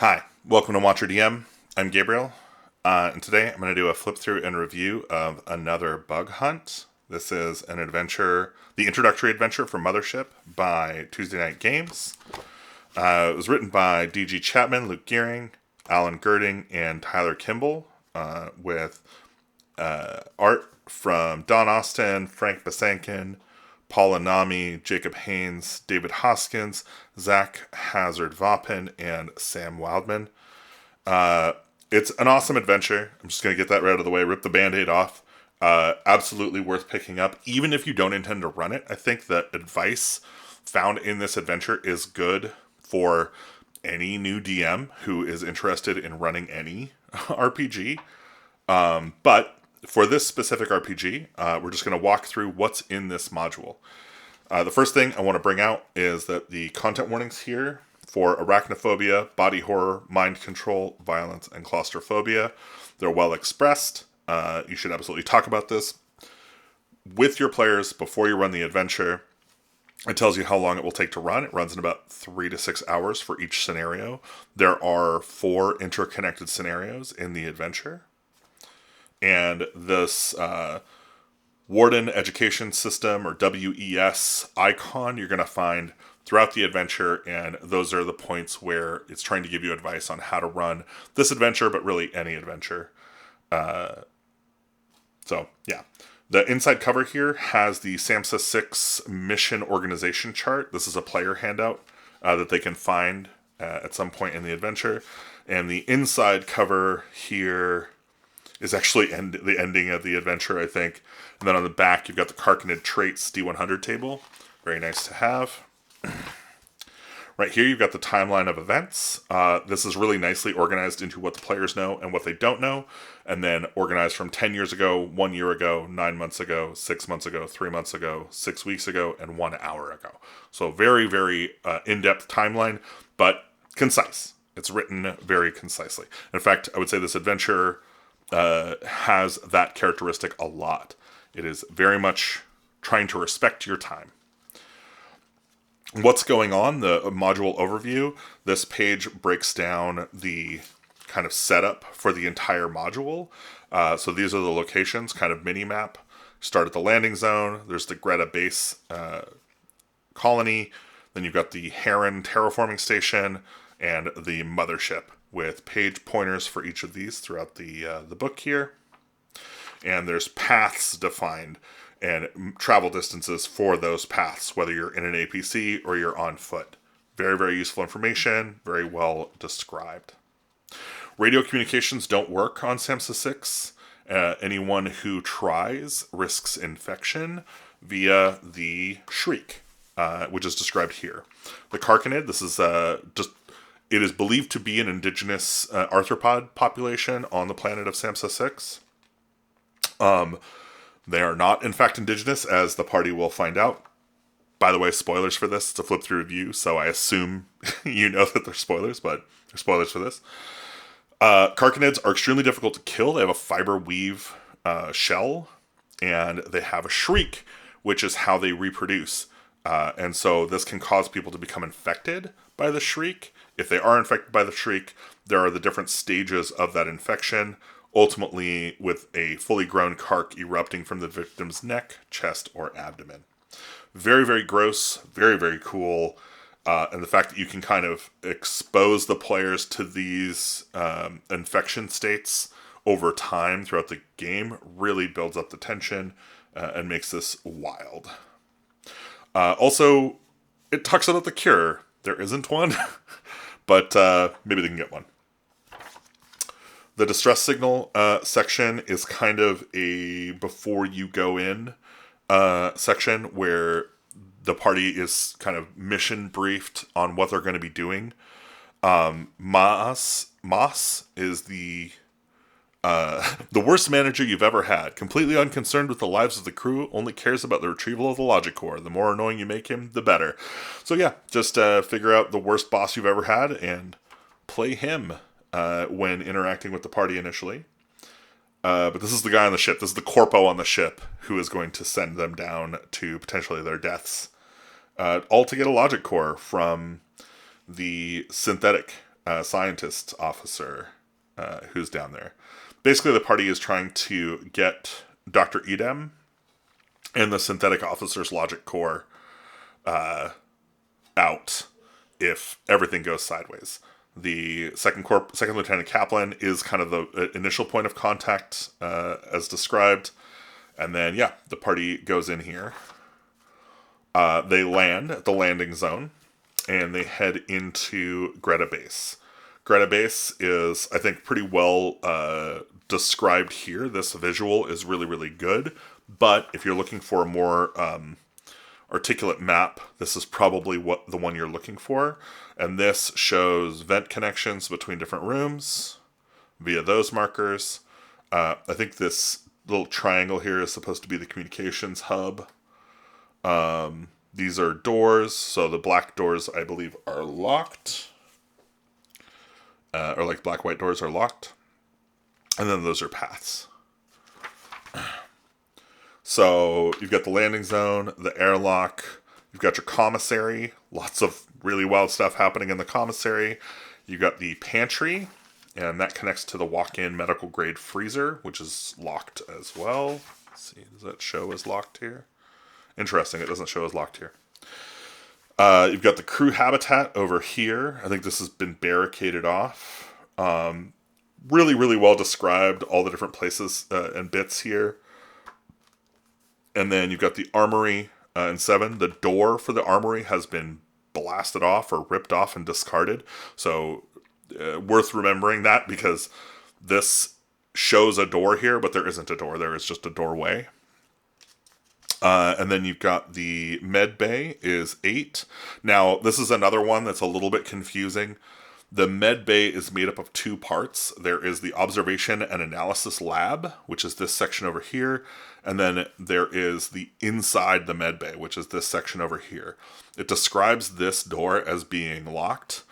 Hi, welcome to Watcher DM. I'm Gabriel, and today I'm going to do a flip through and review of another bug hunt. This is an adventure, the introductory adventure for Mothership by Tuesday Night Games. It was written by D.G. Chapman, Luke Gearing, Alan Girding, and Tyler Kimball, with art from Don Austin, Frank Basankin, Paul Anami, Jacob Haynes, David Hoskins, Zach Hazard-Vapen, and Sam Wildman. It's an awesome adventure. I'm just going to get that right out of the way, rip the Band-Aid off. Absolutely worth picking up, even if you don't intend to run it. I think the advice found in this adventure is good for any new DM who is interested in running any RPG. But for this specific RPG, we're just going to walk through what's in this module. The first thing I want to bring out is that the content warnings here for arachnophobia, body horror, mind control, violence, and claustrophobia, they're well expressed. You should absolutely talk about this with your players before you run the adventure. It tells you how long it will take to run. It runs in about 3 to 6 hours for each scenario. There are 4 interconnected scenarios in the adventure. And this Warden Education System, or WES icon, you're going to find throughout the adventure, and those are the points where it's trying to give you advice on how to run this adventure, but really any adventure. Yeah. The inside cover here has the SAMHSA 6 mission organization chart. This is a player handout that they can find at some point in the adventure. And the inside cover here is actually the ending of the adventure, I think. And then on the back, you've got the Carcinid traits D100 table. Very nice to have. Right here, you've got the timeline of events. This is really nicely organized into what the players know and what they don't know. And then organized from 10 years ago, 1 year ago, 9 months ago, 6 months ago, 3 months ago, 6 weeks ago, and 1 hour ago. So very, very in-depth timeline, but concise. It's written very concisely. In fact, I would say this adventure has that characteristic a lot. It is very much trying to respect your time. What's going on, the module overview, this page breaks down the kind of setup for the entire module. So these are the locations, kind of mini-map. Start at the landing zone, there's the Greta base colony, then you've got the Heron terraforming station, and the Mothership, with page pointers for each of these throughout the book here. And there's paths defined and travel distances for those paths, whether you're in an APC or you're on foot. Very, very useful information, very well described. Radio communications don't work on SAMHSA 6. Anyone who tries risks infection via the shriek, which is described here. The Carcinid, this is it is believed to be an indigenous arthropod population on the planet of SAMHSA 6. They are not, in fact, indigenous, as the party will find out. By the way, spoilers for this. It's a flip-through review, so I assume you know that they're spoilers, but they're spoilers for this. Carcinids are extremely difficult to kill. They have a fiber weave shell, and they have a shriek, which is how they reproduce. And so this can cause people to become infected by the shriek. If they are infected by the shriek, there are the different stages of that infection, ultimately with a fully grown carc erupting from the victim's neck, chest, or abdomen. Very, very gross, very, very cool. And the fact that you can kind of expose the players to these infection states over time throughout the game really builds up the tension and makes this wild. Also, it talks about the cure. There isn't one, but maybe they can get one. The distress signal section is kind of a before you go in section where the party is kind of mission briefed on what they're going to be doing. Moss is the worst manager you've ever had. Completely unconcerned with the lives of the crew, only cares about the retrieval of the logic core. The more annoying you make him, the better. So yeah, just figure out the worst boss you've ever had and play him when interacting with the party initially. But this is the guy on the ship. This is the corpo on the ship who is going to send them down to potentially their deaths. All to get a logic core from the synthetic scientist officer who's down there. Basically, the party is trying to get Dr. Edem and the synthetic officer's logic core out if everything goes sideways. The second Lieutenant Kaplan is kind of the initial point of contact as described. And then, yeah, the party goes in here. They land at the landing zone, and they head into Greta Base. Greta Base is, I think, pretty well described here. This visual is really, really good. But if you're looking for a more articulate map, this is probably the one you're looking for. And this shows vent connections between different rooms via those markers. I think this little triangle here is supposed to be the communications hub. These are doors, so the black doors, I believe, are locked. Or like black-white doors are locked. And then those are paths. So you've got the landing zone, the airlock, you've got your commissary, lots of really wild stuff happening in the commissary. You've got the pantry, and that connects to the walk-in medical-grade freezer, which is locked as well. Let's see, does that show as locked here? Interesting, it doesn't show as locked here. You've got the crew habitat over here. I think this has been barricaded off. Really, really well described, all the different places and bits here. And then you've got the armory in 7. The door for the armory has been blasted off or ripped off and discarded. So worth remembering that, because this shows a door here, but there isn't a door. There is just a doorway. And then you've got the med bay is 8. Now, this is another one that's a little bit confusing. The med bay is made up of 2 parts. There is the observation and analysis lab, which is this section over here. And then there is the inside the med bay, which is this section over here. It describes this door as being locked,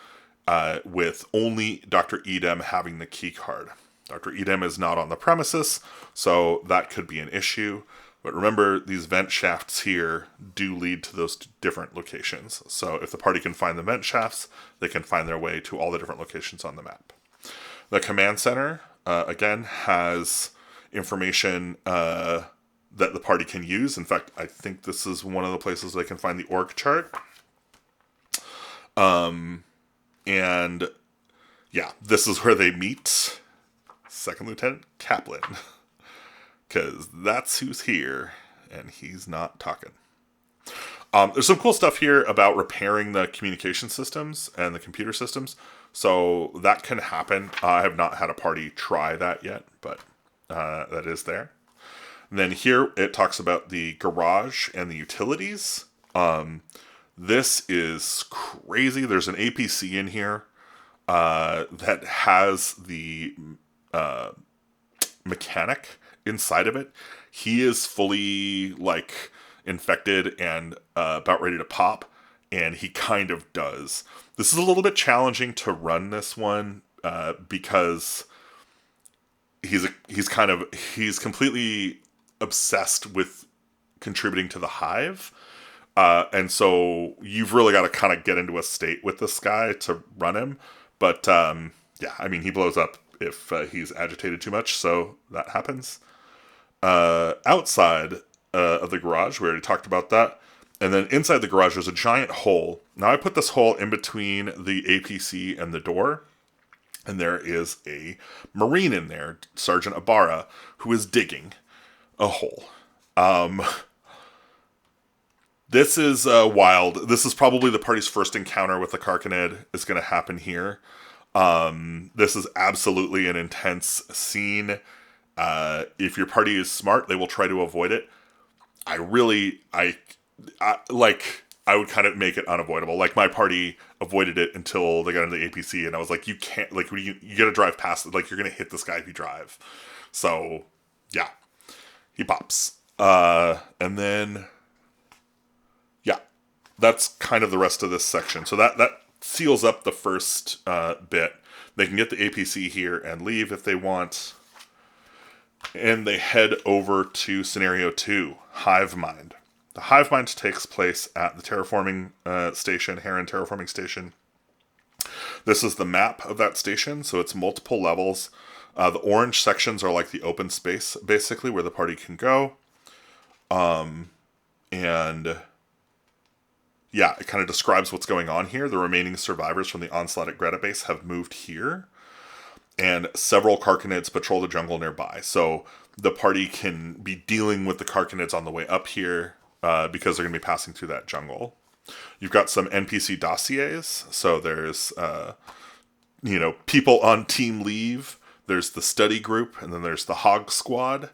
with only Dr. Edem having the key card. Dr. Edem is not on the premises, so that could be an issue. But remember, these vent shafts here do lead to those different locations. So if the party can find the vent shafts, they can find their way to all the different locations on the map. The command center, again, has information that the party can use. In fact, I think this is one of the places they can find the org chart. And yeah, this is where they meet Second Lieutenant Kaplan. Because that's who's here, and he's not talking. There's some cool stuff here about repairing the communication systems and the computer systems. So that can happen. I have not had a party try that yet, but that is there. And then here it talks about the garage and the utilities. This is crazy. There's an APC in here that has the mechanic inside of it. He is fully like infected and about ready to pop, and he kind of does. This is a little bit challenging to run this one because he's completely obsessed with contributing to the hive, and so you've really got to kind of get into a state with this guy to run him. But yeah, I mean, he blows up if he's agitated too much, so that happens. Outside of the garage, we already talked about that. And then inside the garage, there's a giant hole. Now I put this hole in between the APC and the door. And there is a Marine in there, Sergeant Ibarra, who is digging a hole. This is wild. This is probably the party's first encounter with the Carcinid is going to happen here. This is absolutely an intense scene. If your party is smart, they will try to avoid it. I would kind of make it unavoidable. Like, my party avoided it until they got into the APC, and I was like, you can't, like, you gotta drive past it. Like, you're gonna hit this guy if you drive. So, yeah. He pops. And then, yeah. That's kind of the rest of this section. So that seals up the first bit. They can get the APC here and leave if they want. And they head over to Scenario 2, Hive Mind. The Hive Mind takes place at the terraforming station, Heron Terraforming Station. This is the map of that station, so it's multiple levels. The orange sections are like the open space, basically, where the party can go. And yeah, it kind of describes what's going on here. The remaining survivors from the onslaught at Greta Base have moved here, and several Carcinids patrol the jungle nearby. So the party can be dealing with the Carcinids on the way up here because they're going to be passing through that jungle. You've got some NPC dossiers. So there's, people on team leave. There's the study group, and then there's the Hog Squad.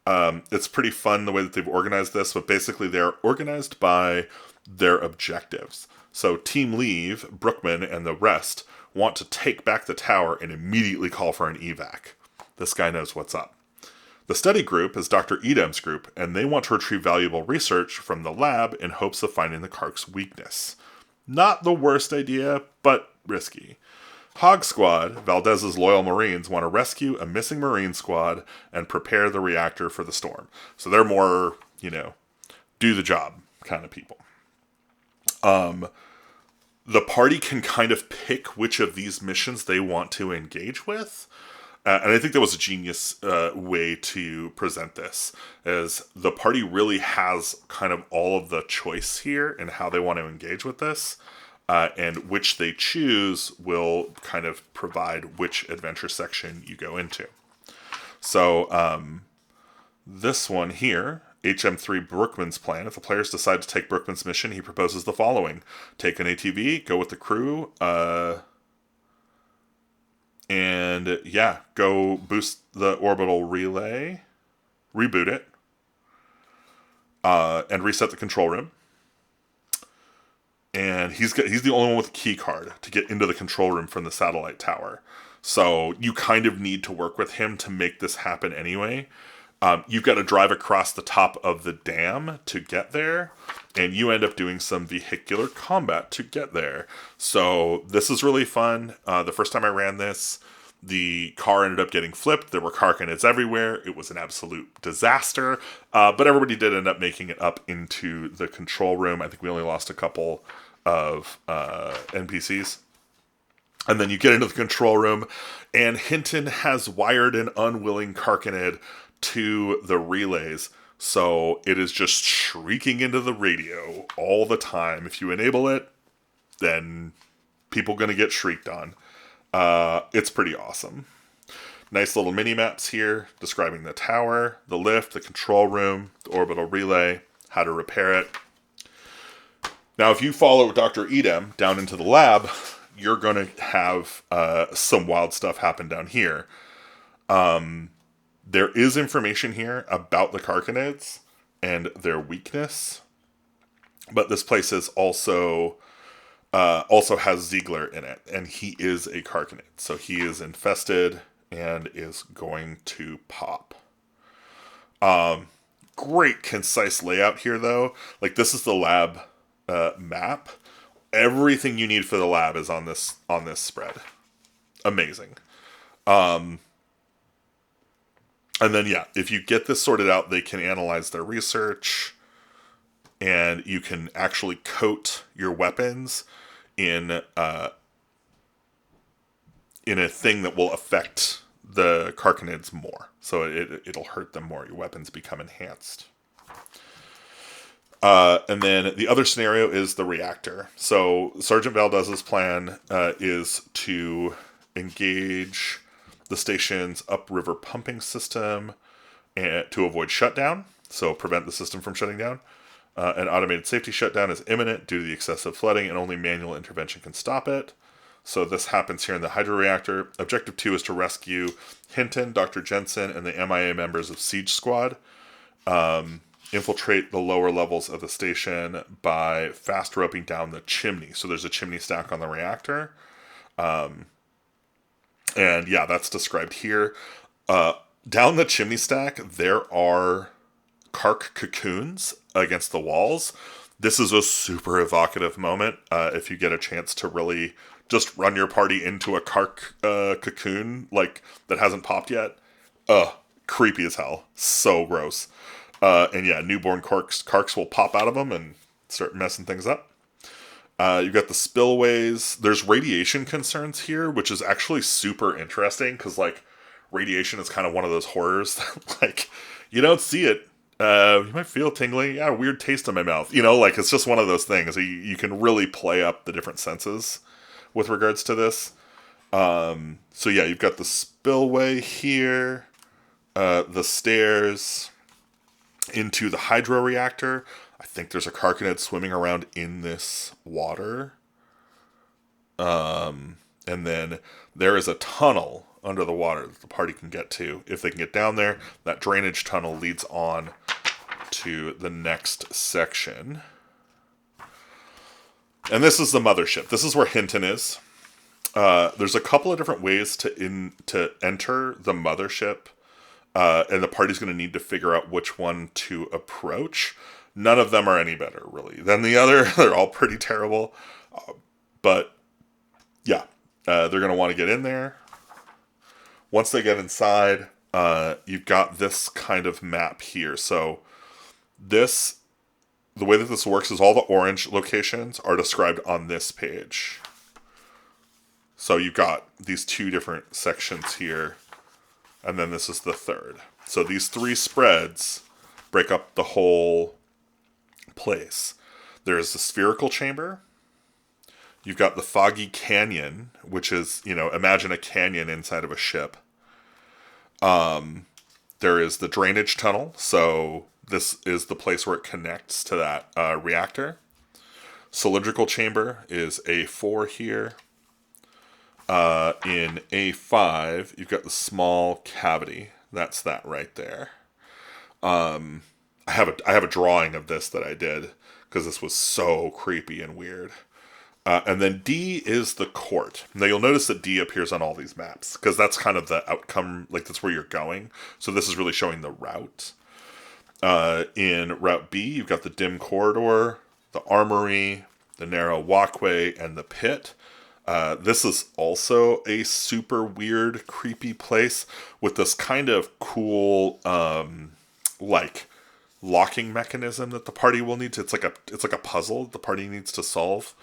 It's pretty fun the way that they've organized this, but basically they're organized by their objectives. So Team Leave, Brookman, and the rest want to take back the tower and immediately call for an evac. This guy knows what's up. The study group is Dr. Edam's group, and they want to retrieve valuable research from the lab in hopes of finding the Kark's weakness. Not the worst idea, but risky. Hog Squad, Valdez's loyal Marines, want to rescue a missing Marine squad and prepare the reactor for the storm. So they're more, do the job kind of people. The party can kind of pick which of these missions they want to engage with. And I think that was a genius way to present this, as the party really has kind of all of the choice here in how they want to engage with this. And which they choose will kind of provide which adventure section you go into. So this one here, HM3 Brookman's plan. If the players decide to take Brookman's mission, he proposes the following. Take an ATV, go with the crew, and go boost the orbital relay, reboot it, and reset the control room. And he's the only one with a key card to get into the control room from the satellite tower. So you kind of need to work with him to make this happen anyway. You've got to drive across the top of the dam to get there, and you end up doing some vehicular combat to get there. So this is really fun. The first time I ran this, the car ended up getting flipped. There were Carcinids everywhere. It was an absolute disaster. But everybody did end up making it up into the control room. I think we only lost a couple of NPCs. And then you get into the control room, and Hinton has wired an unwilling Carcinid to the relays. So it is just shrieking into the radio all the time. If you enable it, then people going to get shrieked on. It's pretty awesome. Nice little mini maps here describing the tower, the lift, the control room, the orbital relay, how to repair it. Now, if you follow Dr. Edam down into the lab, you're going to have some wild stuff happen down here. There is information here about the Carcinids and their weakness, but this place is also has Ziegler in it, and he is a Carcinid, so he is infested and is going to pop. Great concise layout here, though. Like, this is the lab map. Everything you need for the lab is on this spread. Amazing. And then, if you get this sorted out, they can analyze their research, and you can actually coat your weapons in a thing that will affect the Carcinids more. So it'll hurt them more. Your weapons become enhanced. And then the other scenario is the reactor. So Sergeant Valdez's plan is to engage the station's upriver pumping system and to avoid shutdown, so prevent the system from shutting down. An automated safety shutdown is imminent due to the excessive flooding, and only manual intervention can stop it. So this happens here in the hydroreactor. Objective 2 is to rescue Hinton, Dr. Jensen, and the MIA members of Siege Squad. Infiltrate the lower levels of the station by fast roping down the chimney. So there's a chimney stack on the reactor. And that's described here. Down the chimney stack, there are Kark cocoons against the walls. This is a super evocative moment. If you get a chance to really just run your party into a Kark cocoon, like, that hasn't popped yet. Creepy as hell. So gross. And newborn Karks will pop out of them and start messing things up. You've got the spillways. There's radiation concerns here, which is actually super interesting because, like, radiation is kind of one of those horrors that, like, you don't see it. You might feel tingling. Yeah, weird taste in my mouth. Like, it's just one of those things. You can really play up the different senses with regards to this. So, yeah, you've got the spillway here, the stairs into the hydro reactor. I think there's a Carcinid swimming around in this water. And then there is a tunnel under the water that the party can get to. If they can get down there, that drainage tunnel leads on to the next section. And this is the mothership. This is where Hinton is. There's a couple of different ways to enter the mothership, and the party's going to need to figure out which one to approach. None of them are any better, really, than the other. They're all pretty terrible. But, yeah, they're going to want to get in there. Once they get inside, you've got this kind of map here. So the way that this works is all the orange locations are described on this page. So you've got these two different sections here, and then this is the third. So these three spreads break up the whole place. There's the spherical chamber. You've got the foggy canyon, which is, imagine a canyon inside of a ship. There is the drainage tunnel. So this is the place where it connects to that reactor. Cylindrical chamber is A4 here. In A5, you've got the small cavity. That's that right there. I have a drawing of this that I did because this was so creepy and weird. And then D is the court. Now you'll notice that D appears on all these maps because that's kind of the outcome, like that's where you're going. So this is really showing the route. In Route B, you've got the dim corridor, the armory, the narrow walkway, and the pit. This is also a super weird, creepy place with this kind of cool, like locking mechanism that the party will need to. It's like a puzzle the party needs to solve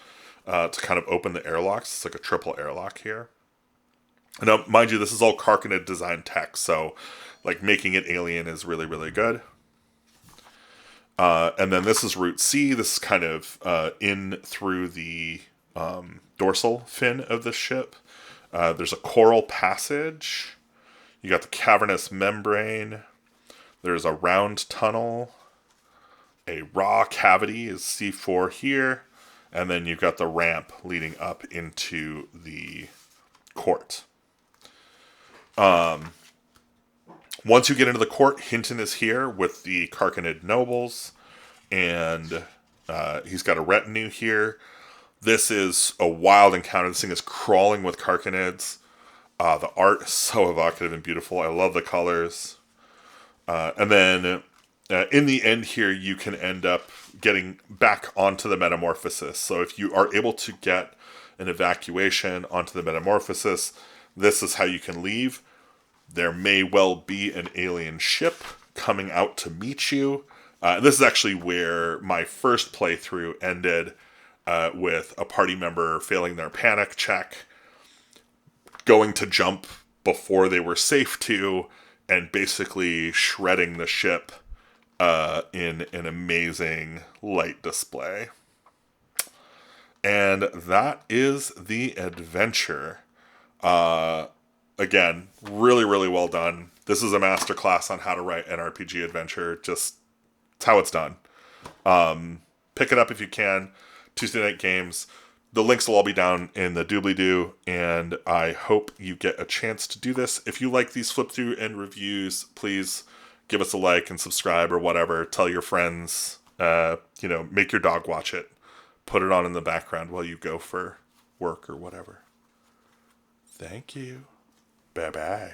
to kind of open the airlocks. It's like a triple airlock here. And now, mind you, this is all Carcinid design tech, so like making it alien is really, really good. And then this is Route C. This is kind of in through the dorsal fin of the ship. There's a coral passage. You got the cavernous membrane. There's a round tunnel. A raw cavity is C4 here. And then you've got the ramp leading up into the court. Once you get into the court, Hinton is here with the Carcinid nobles. And he's got a retinue here. This is a wild encounter. This thing is crawling with Carcinids. The art is so evocative and beautiful. I love the colors. And then in the end here, you can end up getting back onto the Metamorphosis. So if you are able to get an evacuation onto the Metamorphosis, this is how you can leave. There may well be an alien ship coming out to meet you. This is actually where my first playthrough ended. With a party member failing their panic check, going to jump before they were safe to, and basically shredding the ship in an amazing light display. And that is the adventure. Again, really, really well done. This is a masterclass on how to write an RPG adventure. Just, it's how it's done. Pick it up if you can. Tuesday Night Games. The links will all be down in the doobly-doo, and I hope you get a chance to do this. If you like these flip-through and reviews, please give us a like and subscribe or whatever. Tell your friends. Make your dog watch it. Put it on in the background while you go for work or whatever. Thank you. Bye-bye.